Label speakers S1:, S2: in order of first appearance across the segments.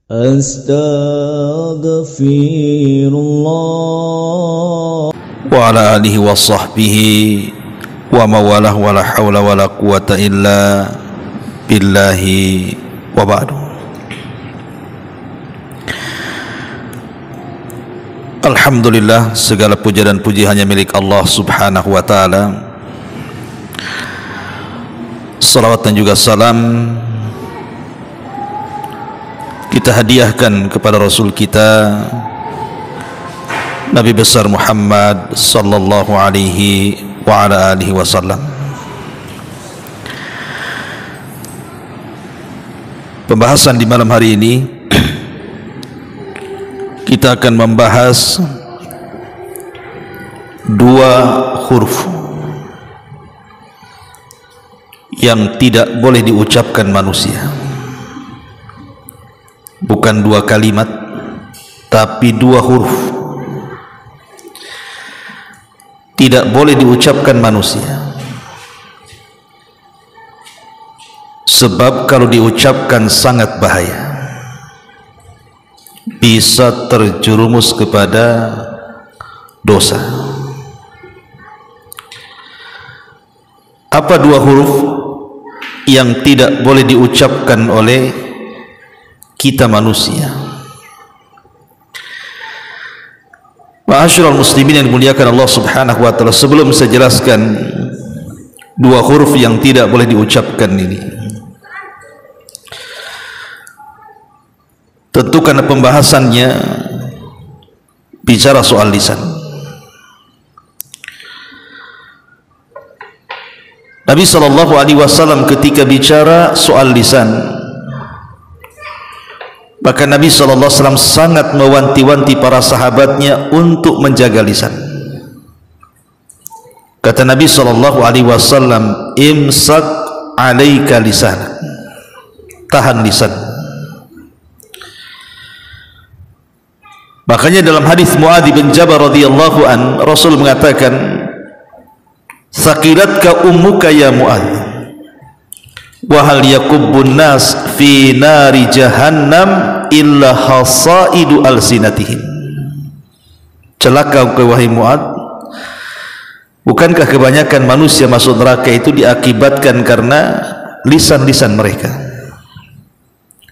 S1: Astaghfirullah
S2: wa ala alihi wa sahbihi wa mawalah wa la hawla wa la quwata illa billahi wa ba'du. Alhamdulillah, segala puja dan puji hanya milik Allah subhanahu wa ta'ala. Salawat dan juga salam kita hadiahkan kepada Rasul kita Nabi besar Muhammad sallallahu alaihi wa ala alihi wasallam. Pembahasan di malam hari ini kita akan membahas dua huruf yang tidak boleh diucapkan manusia. Bukan dua kalimat, tapi dua huruf tidak boleh diucapkan manusia. Sebab kalau diucapkan sangat bahaya, bisa terjerumus kepada dosa. Apa dua huruf yang tidak boleh diucapkan oleh kita manusia? Ma'asyiral muslimin yang dimuliakan Allah subhanahu wa ta'ala, sebelum saya jelaskan dua huruf yang tidak boleh diucapkan ini, tentu karena pembahasannya bicara soal lisan. Nabi SAW ketika bicara soal lisan, maka Nabi SAW sangat mewanti-wanti para sahabatnya untuk menjaga lisan. Kata Nabi SAW, imsak alaika lisan, tahan lisan. Makanya dalam hadis Muadz bin Jabal radhiyallahu an, Rasul mengatakan, sakilatka ummuka ya Muadz, wa hal yakubbun nas fi nari jahannam illa hasaidu alsinatihim. Celaka engkau wahai Muadz, bukankah kebanyakan manusia masuk neraka itu diakibatkan karena lisan-lisan mereka?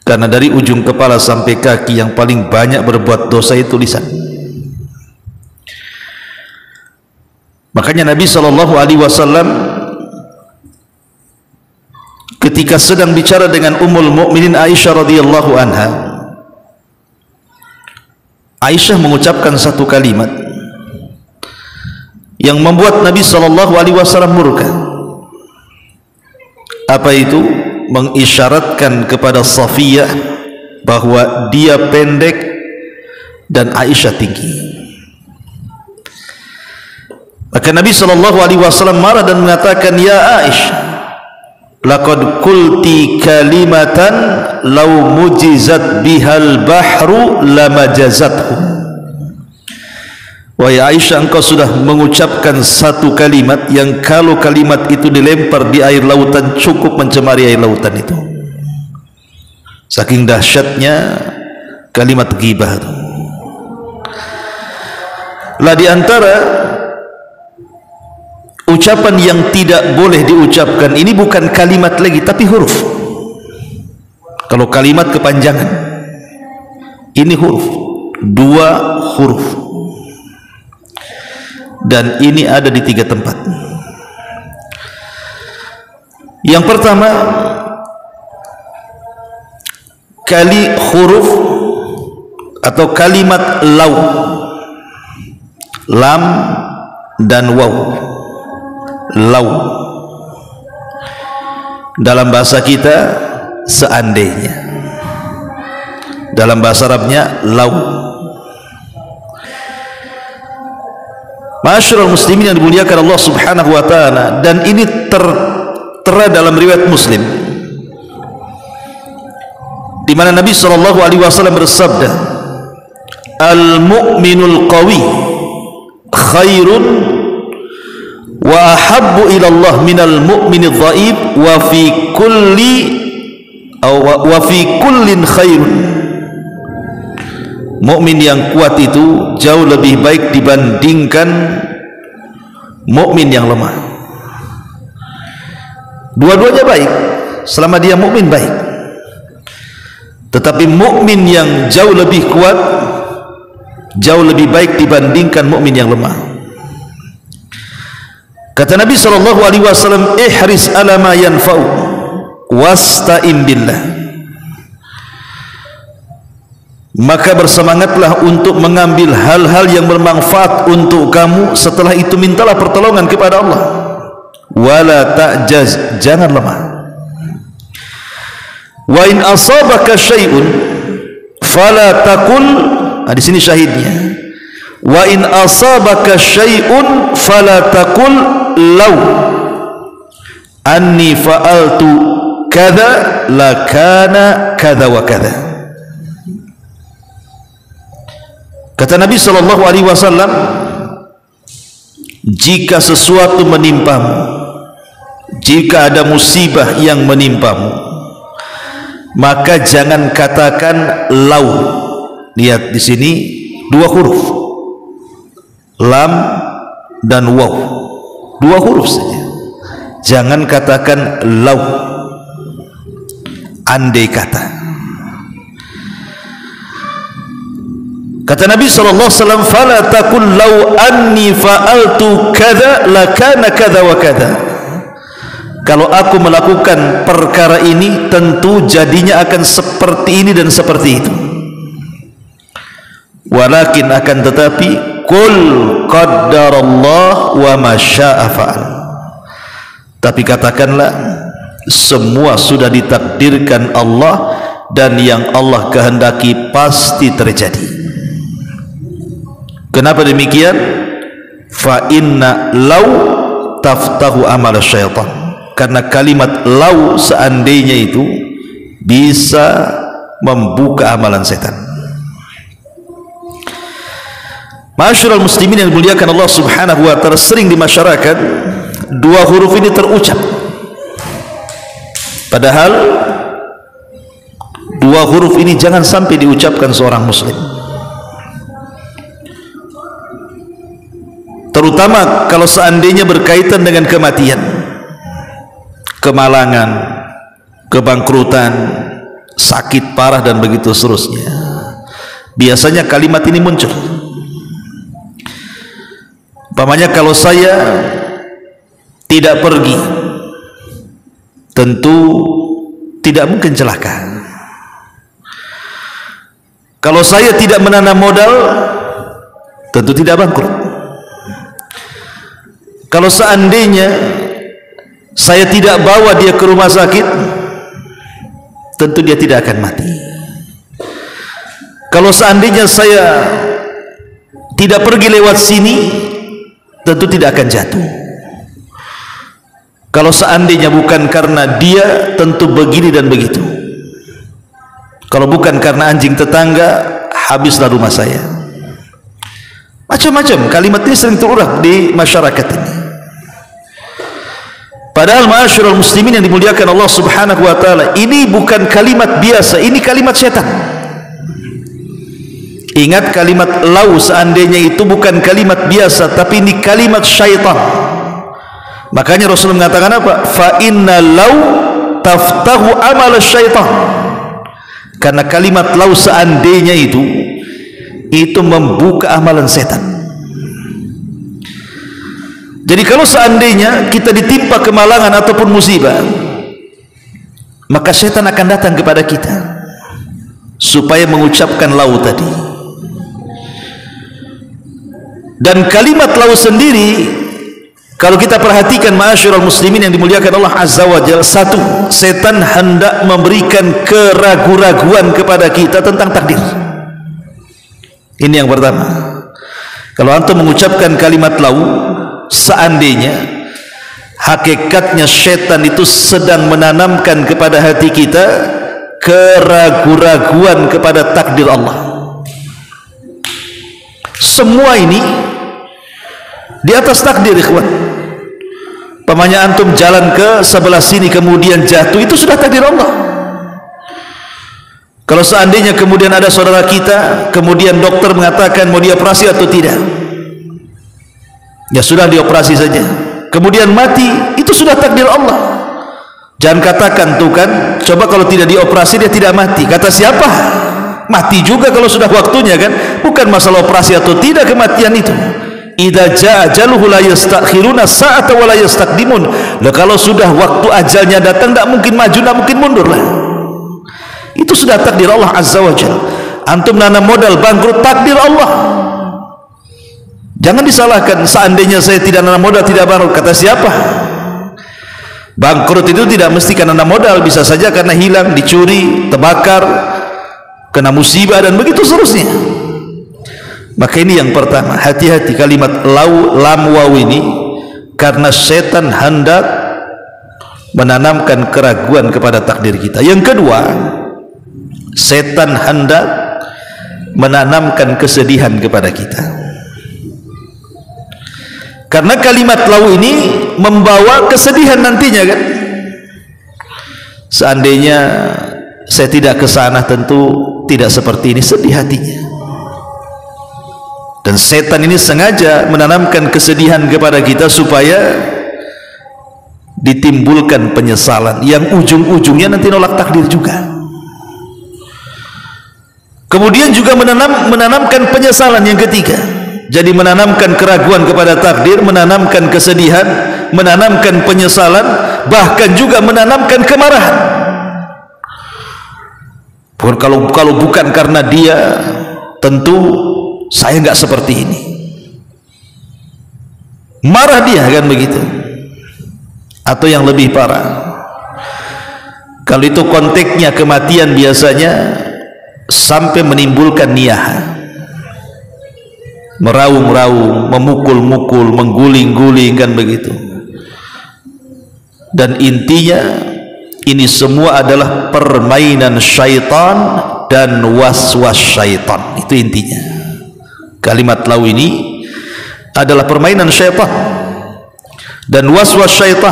S2: Karena dari ujung kepala sampai kaki yang paling banyak berbuat dosa itu lisan. Makanya Nabi SAW ketika sedang bicara dengan Ummul Mukminin Aisyah radhiyallahu anha, Aisyah mengucapkan satu kalimat yang membuat Nabi SAW murka. Apa itu? Mengisyaratkan kepada Safiyah bahwa dia pendek dan Aisyah tinggi. Maka Nabi SAW marah dan mengatakan, ya Aisyah, laqad qulti kalimatan law mujizat bihal bahru lamajazathu. Wahai Aisyah, engkau sudah mengucapkan satu kalimat yang kalau kalimat itu dilempar di air lautan cukup mencemari air lautan itu. Saking dahsyatnya kalimat ghibah itu. Lah di antara ucapan yang tidak boleh diucapkan ini bukan kalimat lagi, tapi huruf. Kalau kalimat kepanjangan, ini huruf, dua huruf. Dan ini ada di tiga tempat. Yang pertama, kali huruf atau kalimat law, lam dan waw. Law dalam bahasa kita seandainya, dalam bahasa Arabnya law. Ma'asyiral muslimin yang dimuliakan Allah subhanahu wa ta'ala, dan ini tertera dalam riwayat Muslim, di mana Nabi SAW bersabda, al-mu'minul qawi khairun wa ahabbu ila Allah minal mu'minidh dhaif wa fi kullin khairun. mukmin yang kuat itu jauh lebih baik dibandingkan mukmin yang lemah. Dua-duanya baik selama dia mukmin baik, tetapi mukmin yang jauh lebih kuat jauh lebih baik dibandingkan mukmin yang lemah. Kata Nabi SAW, ihris ala ma yanfa'u wasta'in billah. Maka bersemangatlah untuk mengambil hal-hal yang bermanfaat untuk kamu, setelah itu mintalah pertolongan kepada Allah. Wala ta'jaz, jangan lemah. Wa in asabaka syai'un fala taqul, di sini syahidnya. Wa in asabaka syai'un fala taqul law anni fa'altu kadza lakana kadza wa kadza. Kata Nabi SAW, jika sesuatu menimpamu, jika ada musibah yang menimpamu, maka jangan katakan lau. Lihat di sini dua huruf, lam dan waw, dua huruf saja. Jangan katakan lau, andai kata. Kata Nabi SAW, fala taqul law anni fa'altu kadza lakana kadza wa kadza. Kalau aku melakukan perkara ini, tentu jadinya akan seperti ini dan seperti itu. Walakin, akan tetapi, qul qaddarallah wa ma syaa fa'al. Tapi katakanlah, semua sudah ditakdirkan Allah, dan yang Allah kehendaki pasti terjadi. Kenapa demikian? Fa inna law taftahu amal syaitan. Karena kalimat law seandainya itu bisa membuka amalan setan. Ma'asyiral muslimin yang dimuliakan Allah Subhanahu wa taala, sering di masyarakat dua huruf ini terucap, padahal dua huruf ini jangan sampai diucapkan seorang muslim, terutama kalau seandainya berkaitan dengan kematian, kemalangan, kebangkrutan, sakit parah dan begitu seterusnya. Biasanya kalimat ini muncul. Umpamanya, kalau saya tidak pergi, tentu tidak mungkin celaka. Kalau saya tidak menanam modal, tentu tidak bangkrut. Kalau seandainya saya tidak bawa dia ke rumah sakit, tentu dia tidak akan mati. Kalau seandainya saya tidak pergi lewat sini, tentu tidak akan jatuh. Kalau seandainya bukan karena dia, tentu begini dan begitu. Kalau bukan karena anjing tetangga, habislah rumah saya. Macam-macam kalimat ini sering terucap di masyarakat ini. Padahal ma'asyiral muslimin yang dimuliakan Allah Subhanahu wa taala, ini bukan kalimat biasa, ini kalimat setan. Ingat, kalimat lau seandainya itu bukan kalimat biasa, tapi ini kalimat syaitan. Makanya Rasul mengatakan apa? Fa inna lau taftahu amal syaitan. Karena kalimat lau seandainya itu membuka amalan setan. Jadi kalau seandainya kita ditimpa kemalangan ataupun musibah, maka setan akan datang kepada kita supaya mengucapkan lau tadi. Dan kalimat lau sendiri, kalau kita perhatikan ma'asyiral muslimin yang dimuliakan Allah Azza wa Jalla, satu, setan hendak memberikan keraguan-raguan kepada kita tentang takdir. Ini yang pertama. Kalau antum mengucapkan kalimat lau seandainya, hakikatnya setan itu sedang menanamkan kepada hati kita keraguan-raguan kepada takdir Allah. Semua ini di atas takdir, ikhwan. Pamannya antum jalan ke sebelah sini kemudian jatuh, itu sudah takdir Allah. Kalau seandainya kemudian ada saudara kita, kemudian dokter mengatakan mau dioperasi atau tidak, ya sudah dioperasi saja, kemudian mati, itu sudah takdir Allah. Jangan katakan tuh kan, coba kalau tidak dioperasi dia tidak mati. Kata siapa? Mati juga kalau sudah waktunya kan. Bukan masalah operasi atau tidak kematian itu. Idza jaa ajaluhu la yastakhiruna sa'ata wa la yastaqdimun. Lah kalau sudah waktu ajalnya datang, tidak mungkin maju, tidak mungkin mundur lah. Itu sudah takdir Allah Azza wa Jalla. Antum nanam modal bangkrut, takdir Allah. Jangan disalahkan, seandainya saya tidak nanam modal tidak bangkrut. Kata siapa? Bangkrut itu tidak mesti karena nanam modal, bisa saja karena hilang, dicuri, terbakar, kena musibah dan begitu seterusnya. Maka ini yang pertama, hati-hati kalimat lam waw ini, karena setan hendak menanamkan keraguan kepada takdir kita. Yang kedua, setan hendak menanamkan kesedihan kepada kita, karena kalimat lau ini membawa kesedihan nantinya kan. Seandainya saya tidak ke sana, tentu tidak seperti ini, sedih hatinya. Dan setan ini sengaja menanamkan kesedihan kepada kita supaya ditimbulkan penyesalan yang ujung-ujungnya nanti nolak takdir juga. Kemudian juga menanamkan penyesalan yang ketiga. Jadi menanamkan keraguan kepada takdir, menanamkan kesedihan, menanamkan penyesalan, bahkan juga menanamkan kemarahan. Kalau bukan karena dia, tentu saya nggak seperti ini. Marah dia kan begitu. Atau yang lebih parah, kalau itu konteksnya kematian, biasanya sampai menimbulkan niyaha, meraung-raung, memukul-mukul, mengguling-guling kan begitu. Dan intinya ini semua adalah permainan syaitan dan was-was syaitan. Itu intinya. Kalimat lau ini adalah permainan syaitan dan was-was syaitan,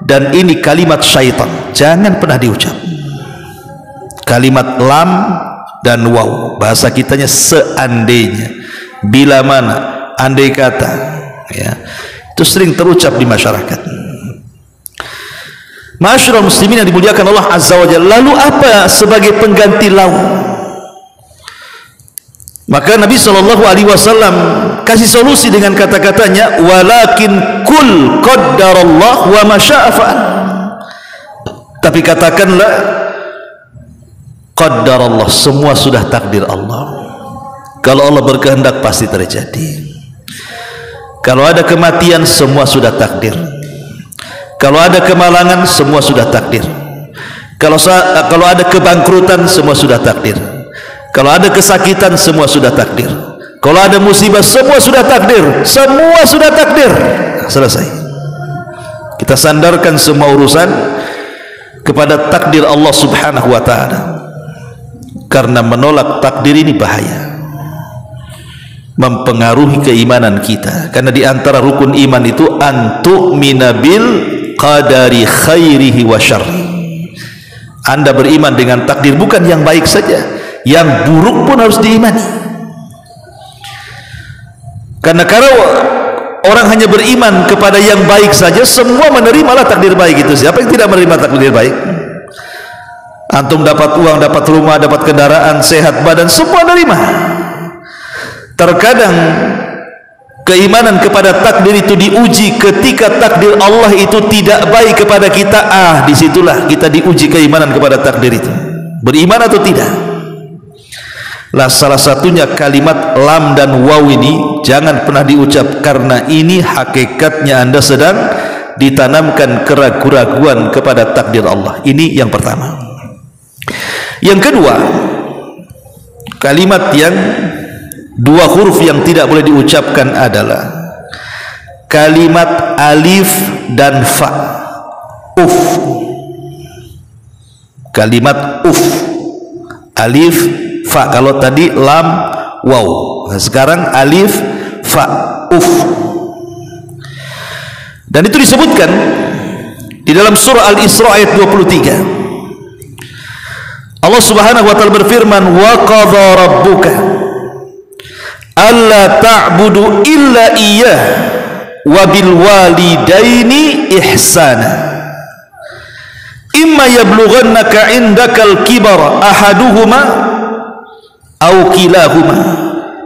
S2: dan ini kalimat syaitan, jangan pernah diucap. Kalimat lam dan waw, bahasa kitanya seandainya, bila mana, andai kata, ya, itu sering terucap di masyarakat. Ma'asyiral muslimin yang dimuliakan Allah Azza wa Jalla. Lalu apa sebagai pengganti lau? Maka Nabi SAW kasih solusi dengan kata-katanya, walakin kul qaddarallah wa ma syaa fa'al. Tapi katakanlah, qaddarallah, semua sudah takdir Allah. Kalau Allah berkehendak pasti terjadi. Kalau ada kematian, semua sudah takdir. Kalau ada kemalangan, semua sudah takdir. Kalau ada kebangkrutan, semua sudah takdir. Kalau ada kesakitan, semua sudah takdir. Kalau ada musibah, semua sudah takdir. Semua sudah takdir. Selesai. Kita sandarkan semua urusan kepada takdir Allah Subhanahu wa ta'ala. Karena menolak takdir ini bahaya, mempengaruhi keimanan kita. Karena di antara rukun iman itu antu'mina bil qadari khairihi wa syarri. Anda beriman dengan takdir, bukan yang baik saja, yang buruk pun harus diimani. Karena kalau orang hanya beriman kepada yang baik saja, semua menerimalah takdir baik itu. Siapa yang tidak menerima takdir baik? Antum dapat uang, dapat rumah, dapat kendaraan, sehat badan, semua nerima. Terkadang keimanan kepada takdir itu diuji ketika takdir Allah itu tidak baik kepada kita. Disitulah kita diuji keimanan kepada takdir itu, beriman atau tidak. Lah salah satunya kalimat lam dan waw ini jangan pernah diucap, karena ini hakikatnya Anda sedang ditanamkan keraguan kepada takdir Allah. Ini yang pertama. Yang kedua, kalimat yang dua huruf yang tidak boleh diucapkan adalah kalimat alif dan fa. Uf. Kalimat uf, alif fa. Kalau tadi lam waw, nah sekarang alif fa, uf. Dan itu disebutkan di dalam surah Al-Isra ayat 23. Allah Subhanahu wa taala berfirman, wa qadha rabbuka alla ta'budu illa iyyah wa bil walidaini ihsana imma yablughannaka indakal kibara ahaduhuma aw kilahuma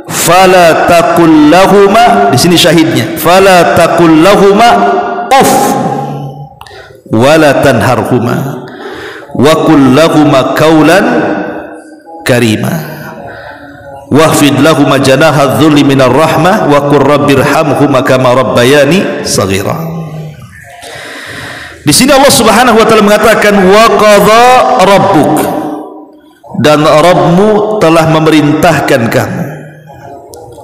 S2: fala taqul lahuma, di sini syahidnya, fala taqul lahuma uff wala tanharhuma wa qul lahuma qawlan karima wahfid lahuma janaha dhulli minar rahmah wa qur rabbirhamhuma kama rabbayani saghira. Di sini Allah Subhanahu wa taala mengatakan wa qadha rabbuk, dan Rabbmu telah memerintahkan kamu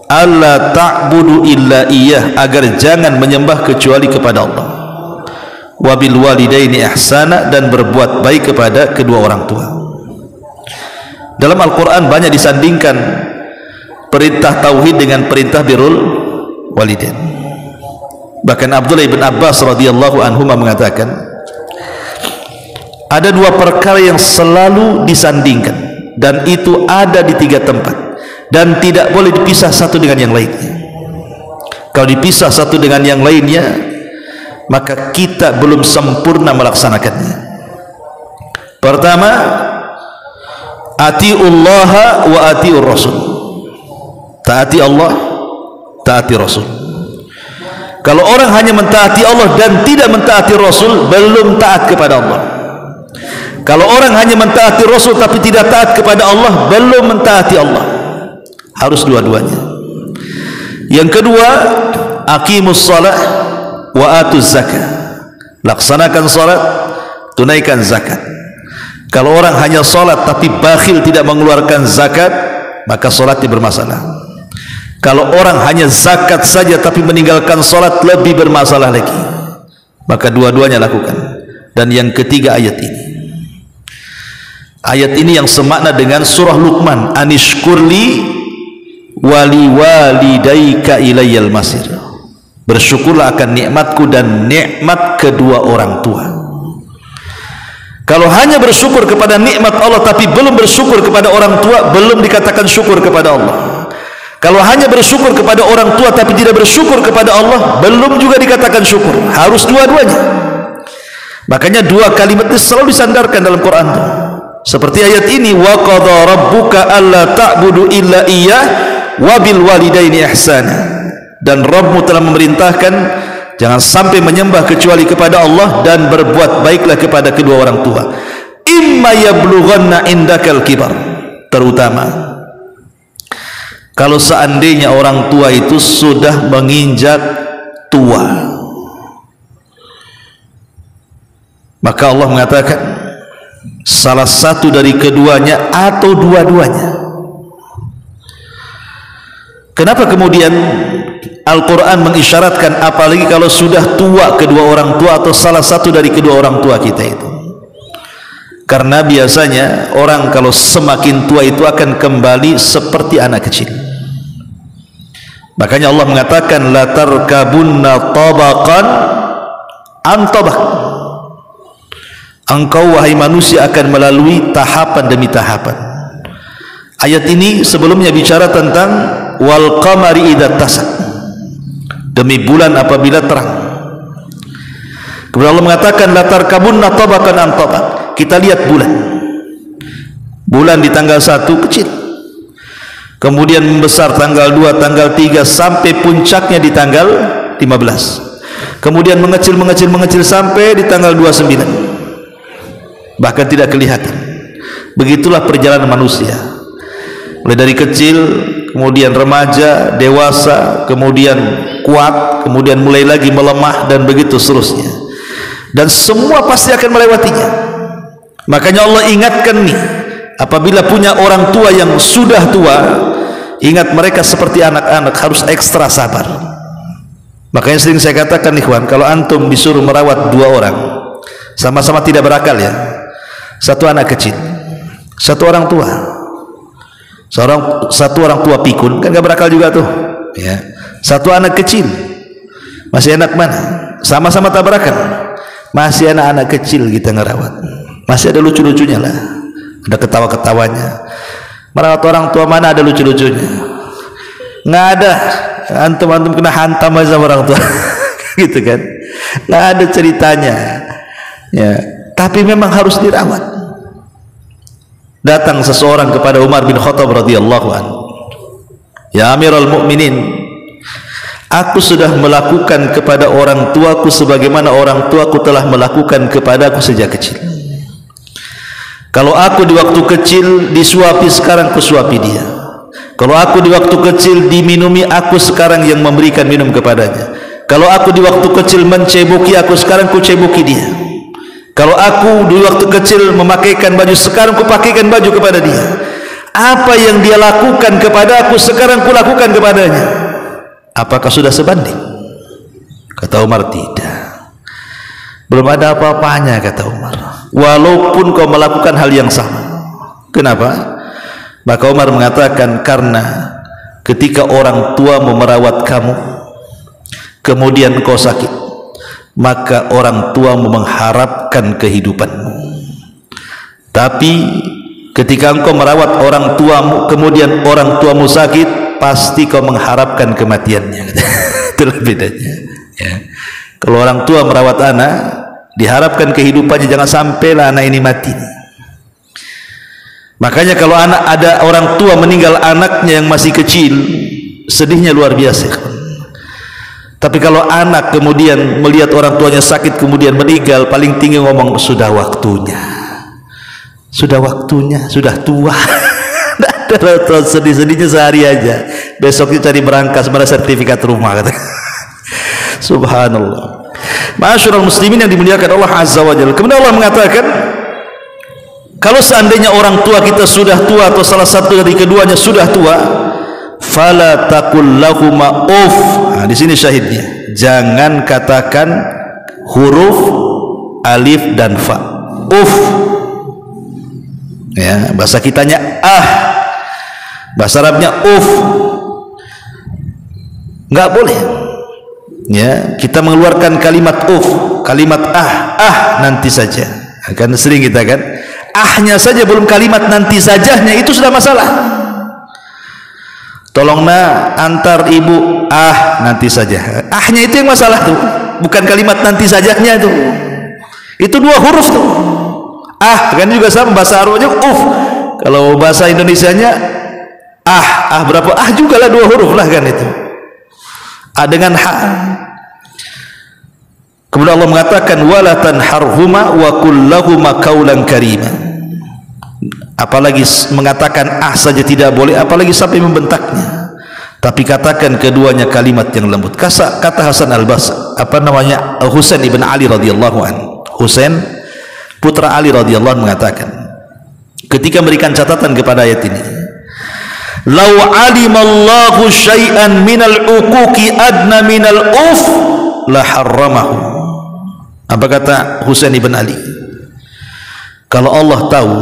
S2: alla ta'budu illa iyyah, agar jangan menyembah kecuali kepada Allah, wabil walidaini ihsana, dan berbuat baik kepada kedua orang tua. Dalam Al-Quran banyak disandingkan perintah tauhid dengan perintah birrul walidain. Bahkan Abdullah bin Abbas radhiyallahu anhu mengatakan, ada dua perkara yang selalu disandingkan, dan itu ada di 3 tempat, dan tidak boleh dipisah satu dengan yang lainnya. Kalau dipisah satu dengan yang lainnya, maka kita belum sempurna melaksanakannya. Pertama, atiullaha wa atiur rasul, taati Allah, taati Rasul. Kalau orang hanya mentaati Allah dan tidak mentaati Rasul, belum taat kepada Allah. Kalau orang hanya mentaati Rasul tapi tidak taat kepada Allah, belum mentaati Allah. Harus dua-duanya. Yang kedua, aqimus shalah wa atuz zakat, laksanakan salat, tunaikan zakat. Kalau orang hanya salat tapi bakhil tidak mengeluarkan zakat, maka salatnya bermasalah. Kalau orang hanya zakat saja tapi meninggalkan salat, lebih bermasalah lagi. Maka dua-duanya lakukan. Dan yang ketiga, ayat ini. Ayat ini yang semakna dengan surah Luqman, anishkurli wali walidaika ilayyal masir, bersyukurlah akan nikmatku dan nikmat kedua orang tua. Kalau hanya bersyukur kepada nikmat Allah tapi belum bersyukur kepada orang tua, belum dikatakan syukur kepada Allah. Kalau hanya bersyukur kepada orang tua tapi tidak bersyukur kepada Allah, belum juga dikatakan syukur. Harus dua-duanya. Makanya dua kalimat ini selalu disandarkan dalam Quran. Seperti ayat ini, wa qadha rabbuka alla ta'budu illa iyyah wa bil walidaini ihsana, dan Rabbmu telah memerintahkan jangan sampai menyembah kecuali kepada Allah, dan berbuat baiklah kepada kedua orang tua. Imma yablughanna indakal kibar, terutama kalau seandainya orang tua itu sudah menginjak tua, maka Allah mengatakan salah satu dari keduanya atau dua-duanya. Kenapa kemudian Al-Quran mengisyaratkan apalagi kalau sudah tua kedua orang tua atau salah satu dari kedua orang tua kita itu? Karena biasanya orang kalau semakin tua itu akan kembali seperti anak kecil. Makanya Allah mengatakan la tarkabunna tabaqan an tabaq, engkau wahai manusia akan melalui tahapan demi tahapan. Ayat ini sebelumnya bicara tentang wal qamari idza tasak, demi bulan apabila terang. Kemudian Allah mengatakan la tarkabunna tabaqan an tabaq. Kita lihat bulan di tanggal 1 kecil, kemudian membesar tanggal 2, tanggal 3, sampai puncaknya di tanggal 15, kemudian mengecil sampai di tanggal 29, bahkan tidak kelihatan. Begitulah perjalanan manusia, mulai dari kecil, kemudian remaja, dewasa, kemudian kuat, kemudian mulai lagi melemah, dan begitu seterusnya, dan semua pasti akan melewatinya. Makanya Allah ingatkan nih, apabila punya orang tua yang sudah tua, ingat mereka seperti anak-anak, harus ekstra sabar. Makanya sering saya katakan ikhwan, kalau antum disuruh merawat 2 orang sama-sama tidak berakal ya, satu anak kecil, satu orang tua, satu orang tua pikun, kan gak berakal juga tuh ya. Satu anak kecil, masih enak mana? Sama-sama tabrakan, masih anak-anak kecil kita ngerawat, masih ada lucu-lucunya lah. ada ketawa-ketawanya. Merawat orang tua mana ada lucu-lucunya? Nggak ada. Antum kena hantam aja sama orang tua. Gitu kan? Nggak ada ceritanya. Ya, tapi memang harus dirawat. Datang seseorang kepada Umar bin Khattab radhiyallahu anhu. Ya Amirul Mukminin, aku sudah melakukan kepada orang tuaku sebagaimana orang tuaku telah melakukan kepadaku sejak kecil. Kalau aku di waktu kecil disuapi, sekarang kusuapi dia. Kalau aku di waktu kecil diminumi, aku sekarang yang memberikan minum kepadanya. Kalau aku di waktu kecil menceboki, aku sekarang kuceboki dia. Kalau aku di waktu kecil memakaikan baju, sekarang kupakaikan baju kepada dia. Apa yang dia lakukan kepada aku, sekarang kulakukan kepadanya. Apakah sudah sebanding? Kata Umar, tidak. Belum ada apa-apanya, kata Umar. Walaupun kau melakukan hal yang sama. Kenapa? Maka Umar mengatakan, karena ketika orang tua memerawat kamu, kemudian kau sakit, maka orang tuamu mengharapkan kehidupanmu. Tapi ketika engkau merawat orang tuamu, kemudian orang tuamu sakit, pasti kau mengharapkan kematiannya. Itulah bedanya. Ya. Kalau orang tua merawat anak, diharapkan kehidupannya, jangan sampailah anak ini mati. Makanya kalau ada orang tua meninggal anaknya yang masih kecil, sedihnya luar biasa. Tapi kalau anak kemudian melihat orang tuanya sakit kemudian meninggal, paling tinggi ngomong, sudah waktunya, sudah waktunya, sudah tua. Sedih-sedihnya sehari aja, besoknya cari berangkas, mana sertifikat rumah, kata. Subhanallah. Ma'asyiral muslimin yang dimuliakan Allah Azza wa Jalla. Kemudian Allah mengatakan, kalau seandainya orang tua kita sudah tua atau salah satu dari keduanya sudah tua, fala taqul lahuma uff. Nah, di sini syahidnya, jangan katakan huruf alif dan fa. Uff. Ya, bahasa kitanya bahasa Arabnya uff. Enggak boleh. Ya, kita mengeluarkan kalimat uff, kalimat nanti saja. Akan sering kita kan, ahnya saja belum kalimat nanti sajanya itu sudah masalah. Tolonglah antar ibu, nanti saja. Ahnya itu yang masalah tuh, bukan kalimat nanti sajanya tuh. Itu dua huruf tuh. Kan juga sama bahasa Arabnya uff. Kalau bahasa Indonesianya berapa? Juga lah dua huruf lah kan itu. Dengan ha. Kemudian Allah mengatakan wala tanharhuma wa qul lahuma qaulan karima. Apalagi mengatakan saja tidak boleh, apalagi sampai membentaknya. Tapi katakan keduanya kalimat yang lembut. Kata Hasan al-Basri, Husain ibn Ali radhiyallahu anhu. Husain putra Ali radhiyallahu anhu mengatakan, ketika memberikan catatan kepada ayat ini, "Lau alimallahu syai'an minal uquqi adna minal uf la harramahu." Apa kata Husain ibn Ali? Kalau Allah tahu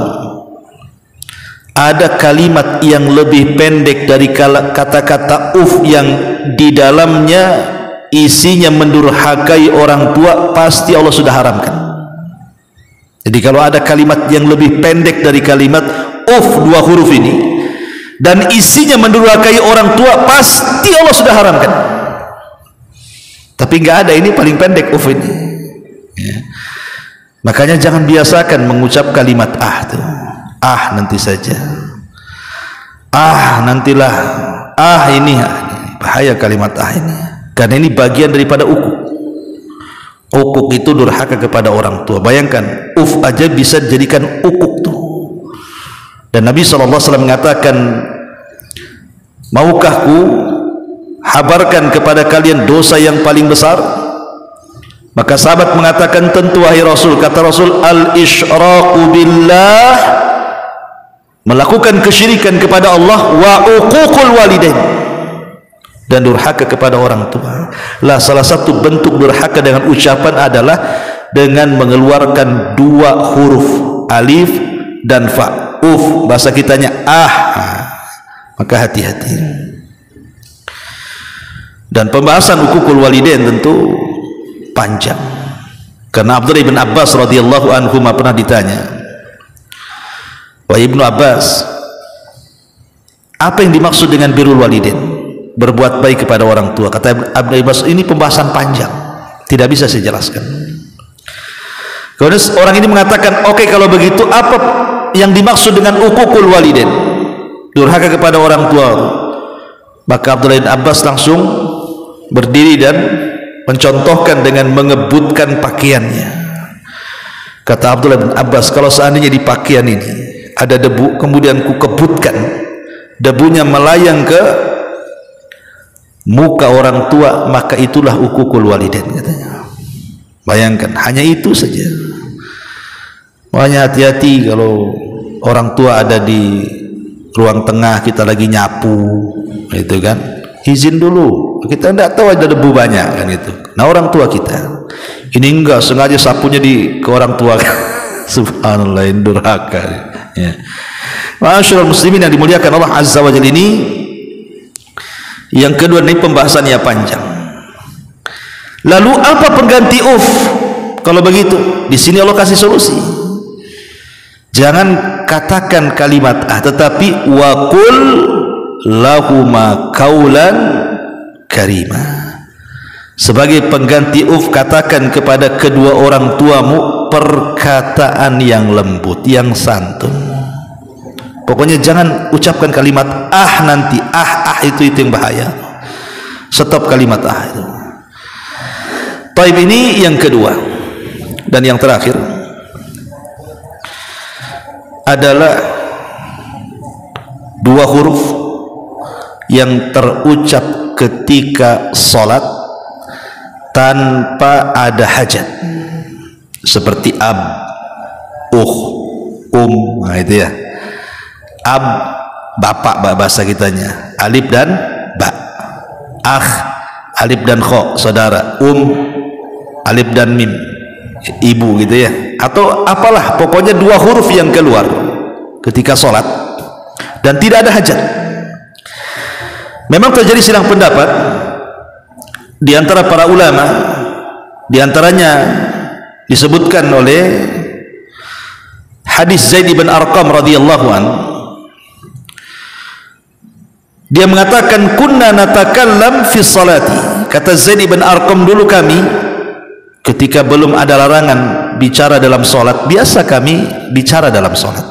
S2: ada kalimat yang lebih pendek dari kata-kata uf yang di dalamnya isinya mendurhakai orang tua, pasti Allah sudah haramkan. Jadi kalau ada kalimat yang lebih pendek dari kalimat uf dua huruf ini dan isinya mendurhakai orang tua, pasti Allah sudah haramkan. Tapi nggak ada, ini paling pendek uf ini. Ya. Makanya jangan biasakan mengucap kalimat tuh. Nanti saja, nantilah, ini bahaya kalimat ini, karena ini bagian daripada ukuk. Ukuk itu durhaka kepada orang tua. Bayangkan, uf aja bisa dijadikan ukuk tuh. Dan Nabi SAW mengatakan, maukah ku habarkan kepada kalian dosa yang paling besar? Maka sahabat mengatakan, tentu wahai Rasul. Kata Rasul, al-isyraqu billah, melakukan kesyirikan kepada Allah, wa uququl walidain, dan durhaka kepada orang tua. Salah satu bentuk durhaka dengan ucapan adalah dengan mengeluarkan dua huruf alif dan fa. Uf, bahasa kitanya maka hati-hati. Dan pembahasan uququl walidain tentu panjang, karena Abdullah bin Abbas radhiyallahu anhu pernah ditanya, Wahai Ibnu Abbas, apa yang dimaksud dengan birrul walidain? Berbuat baik kepada orang tua. Kata Ibnu Abbas, ini pembahasan panjang, tidak bisa saya jelaskan. Kemudian orang ini mengatakan, oke, kalau begitu apa yang dimaksud dengan uququl walidain? Durhaka kepada orang tua. Maka Abdullah bin Abbas langsung berdiri dan mencontohkan dengan mengebutkan pakaiannya. Kata Abdullah bin Abbas, kalau seandainya di pakaian ini ada debu, kemudian ku kebutkan, debunya melayang ke muka orang tua, maka itulah uququl walidain, katanya. Bayangkan, hanya itu saja. Makanya hati-hati kalau orang tua ada di ruang tengah, kita lagi nyapu, itu kan, izin dulu, kita tidak tahu ada debu banyak, kan itu. Nah, orang tua kita ini enggak sengaja sapunya ke orang tua. Subhanallah, durhaka ya. Ma'asyiral muslimin yang dimuliakan Allah Azza wa Jalla, ini yang kedua, ini pembahasannya panjang. Lalu apa pengganti uf? Kalau begitu, di sini Allah kasih solusi. Jangan katakan kalimat tetapi wa qul lahuma qaulan karima. Sebagai pengganti uf, katakan kepada kedua orang tuamu perkataan yang lembut, yang santun. Pokoknya jangan ucapkan kalimat nanti, itu yang bahaya. Stop kalimat itu. Taib, ini yang kedua. Dan yang terakhir adalah dua huruf yang terucap ketika sholat tanpa ada hajat, seperti ab, nah itu ya. Ab, bapak bahasa kitanya, alif dan ba. Alif dan kho, saudara. Alif dan mim, ibu, gitu ya. Atau apalah, pokoknya dua huruf yang keluar ketika sholat dan tidak ada hajat. Memang terjadi silang pendapat di antara para ulama, di antaranya disebutkan oleh hadis Zaid bin Arqam radhiyallahu anhu. Dia mengatakan, kunna natakallam fi salati. Kata Zaid bin Arqam, dulu kami ketika belum ada larangan bicara dalam sholat, biasa kami bicara dalam sholat.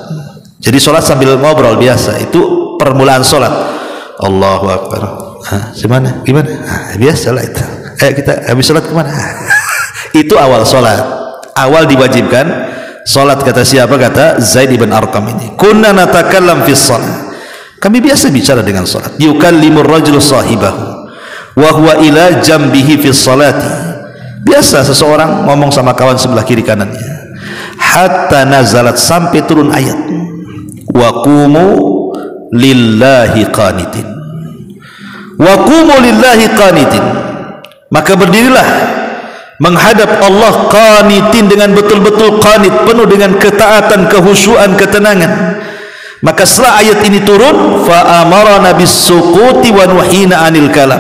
S2: Jadi sholat sambil ngobrol biasa, itu permulaan sholat. Allahu Akbar. Gimana? Biasalah itu. Kita habis sholat kemana? Itu awal sholat. Awal diwajibkan sholat, kata siapa? Kata Zaid bin Arqam ini. Kunna natakallam fi shalah. Kami biasa bicara dengan sholat. Yukallimur rajul sahibahu wa huwa ila jambihi fi sholati. Biasa seseorang ngomong sama kawan sebelah kiri kanannya. Hatta nazalat, sampai turun ayat. Wa qumu lillahi qanitin. Wa qumu lillahi qanitin. Maka berdirilah menghadap Allah qanitin, dengan betul-betul qanit, penuh dengan ketaatan, kehusyuan, ketenangan. Maka setelah ayat ini turun, fa amarana bis-suquti wa nuhina 'anil kalam.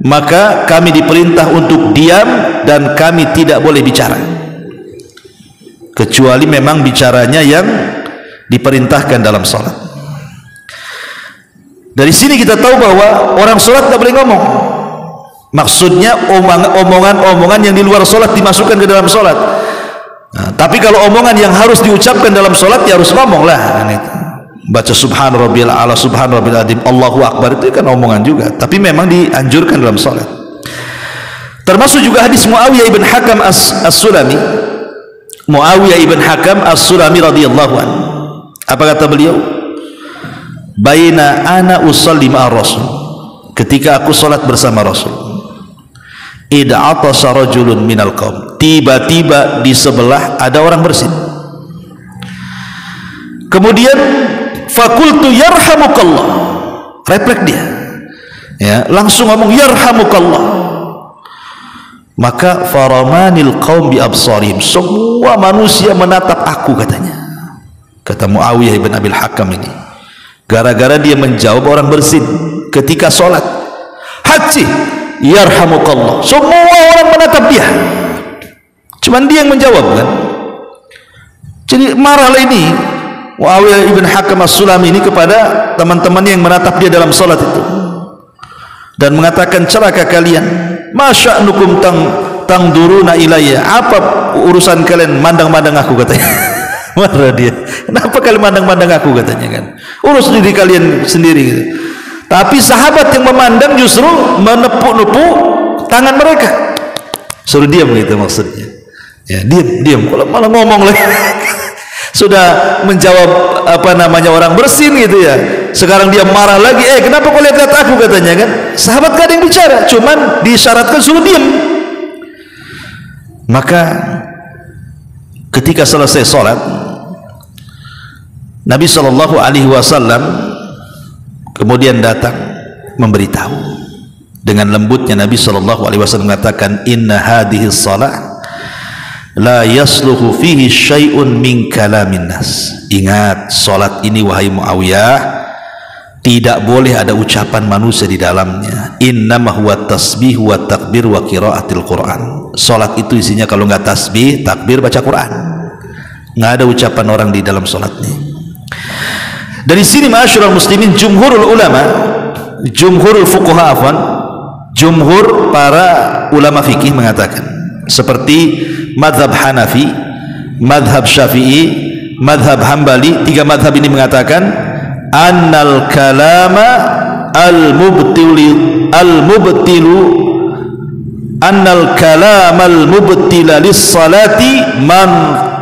S2: Maka kami diperintah untuk diam dan kami tidak boleh bicara, kecuali memang bicaranya yang diperintahkan dalam salat. Dari sini kita tahu bahwa orang salat tidak boleh ngomong. Maksudnya omongan-omongan yang di luar salat dimasukkan ke dalam salat. Nah, tapi kalau omongan yang harus diucapkan dalam salat, ya harus ngomong lah, kan itu. Baca subhan rabbiyal a'la, subhan rabbiyal azim, Allahu akbar, itu kan omongan juga, tapi memang dianjurkan dalam salat. Termasuk juga hadis Muawiyah ibn Hakam as-Sulami. Muawiyah ibn Hakam as-Sulami radhiyallahu anhu. Apa kata beliau? Baina ana usalli ma'a Rasul. Ketika aku salat bersama Rasul. Idza atasa rajulun minal qaum. Tiba-tiba di sebelah ada orang bersin. Kemudian fakultu yarhamukallah, refleks dia, ya, langsung ngomong yarhamukallah. Maka faramanil qaum bi absarihim, semua manusia menatap aku, katanya. Kata Muawiyah ibn Abil Hakam ini, gara-gara dia menjawab orang bersin ketika sholat. Haji yarhamukallah, semua orang menatap dia, cuman dia yang menjawab, kan. Jadi marahlah ini. Muawiyah ibn Hakam as-Sulami ini kepada teman-teman yang menatap dia dalam salat itu dan mengatakan, celaka kalian, masya'nukum tangduruna ilayya, apa urusan kalian mandang-mandang aku, katanya. Marah dia, kenapa kalian mandang-mandang aku, katanya kan, urus diri kalian sendiri gitu. Tapi sahabat yang memandang justru menepuk-nepuk tangan mereka, suruh diam gitu maksudnya. Ya, diam, kalau malah ngomong lagi. Sudah menjawab orang bersin gitu ya, sekarang dia marah lagi, kenapa kau lihat aku, katanya kan. Sahabat gak ada yang bicara, cuman disyaratkan suruh diam. Maka ketika selesai sholat, Nabi SAW kemudian datang memberitahu dengan lembutnya. Nabi SAW mengatakan, inna hadhihi shalah la yasluhu fihi syai'un min kalamin nas. Ingat, salat ini wahai Muawiyah, tidak boleh ada ucapan manusia di dalamnya. Innama huwa tasbih wa takbir wa qiraatil Quran. Salat itu isinya kalau nggak tasbih, takbir, baca Quran. Nggak ada ucapan orang di dalam salatnya. Dari sini ma'asyiral muslimin, jumhurul ulama, jumhurul fuqaha, jumhur para ulama fikih mengatakan, seperti madhab Hanafi, madhab Syafi'i, madhab Hambali, tiga madhab ini mengatakan annal kalama al-mubtilu annal kalama al-mubtila lis-salati man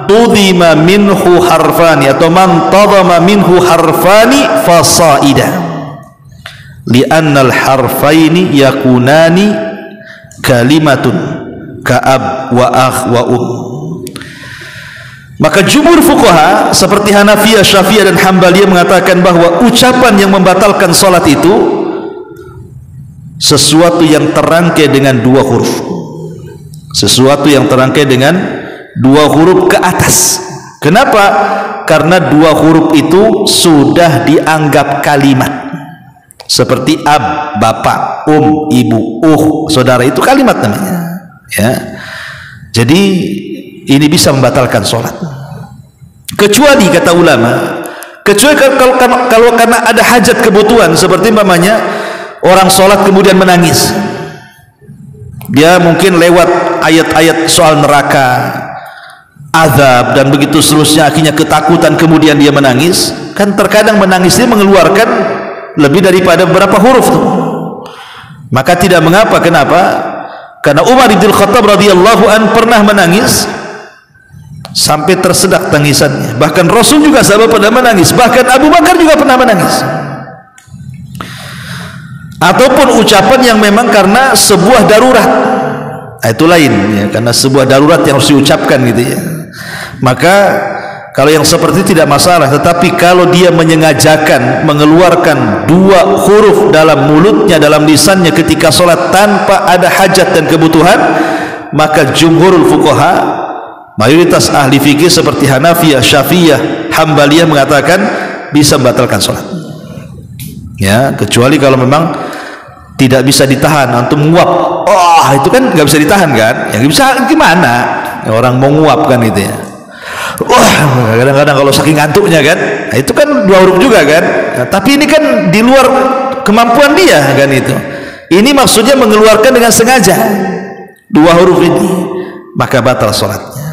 S2: tudima minhu harfani atau man tadama minhu harfani fasaida li'annal harfaini yakunani kalimatun ka'ab wa akh wa Maka jumhur fuqaha seperti Hanafiyah, Syafi'iyah dan Hambaliyah mengatakan bahwa ucapan yang membatalkan salat itu sesuatu yang terangkai dengan dua huruf, sesuatu yang terangkai dengan dua huruf ke atas. Kenapa? Karena dua huruf itu sudah dianggap kalimat, seperti ab, bapak, ibu, saudara, itu kalimat namanya. Ya, jadi ini bisa membatalkan sholat, kecuali kata ulama, kecuali kalau karena ada hajat kebutuhan, seperti umpamanya orang sholat kemudian menangis, dia mungkin lewat ayat-ayat soal neraka, azab dan begitu seterusnya, akhirnya ketakutan kemudian dia menangis. Kan terkadang menangisnya mengeluarkan lebih daripada beberapa huruf tuh, maka tidak mengapa. Kenapa? Karena Umar bin Khattab radhiyallahu an pernah menangis sampai tersedak tangisannya. Bahkan Rasul juga sahabat pernah menangis. Bahkan Abu Bakar juga pernah menangis. Ataupun ucapan yang memang karena sebuah darurat, itu lain ya, karena sebuah darurat yang harus diucapkan gitu ya. Maka kalau yang seperti itu tidak masalah. Tetapi kalau dia menyengajakan mengeluarkan dua huruf dalam mulutnya, dalam lisannya ketika sholat tanpa ada hajat dan kebutuhan, maka jumhurul fuqaha, mayoritas ahli fikih seperti Hanafiyah, Syafi'iyah, Hambaliyah mengatakan bisa membatalkan sholat. Ya, kecuali kalau memang tidak bisa ditahan, antum nguap, itu kan nggak bisa ditahan kan? Yang bisa gimana? Ya, orang mau nguap kan itu ya. Kadang-kadang kalau saking ngantuknya kan, itu kan dua huruf juga kan. Nah, tapi ini kan di luar kemampuan dia kan itu. Ini maksudnya mengeluarkan dengan sengaja dua huruf ini, maka batal sholatnya.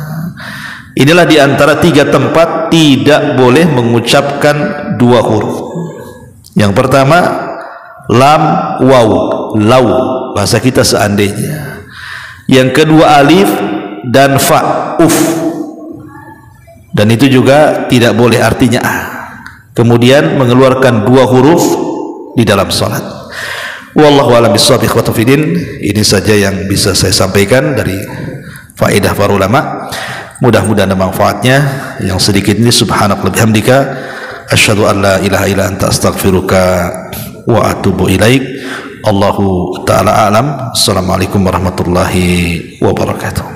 S2: Inilah diantara tiga tempat tidak boleh mengucapkan dua huruf. Yang pertama lam, waw, lau, bahasa kita seandainya. Yang kedua alif dan fa, uf. Dan itu juga tidak boleh artinya kemudian mengeluarkan dua huruf di dalam salat. Wallahu a'lam bishawab. Ikhwatu fiddin, ini saja yang bisa saya sampaikan dari faedah para ulama. Mudah-mudahan ada manfaatnya. Yang sedikit ini subhanaka bihamdika asyhadu an la ilaha illa anta astaghfiruka wa atubu ilaik. Allahu ta'ala a'lam. Assalamualaikum warahmatullahi wabarakatuh.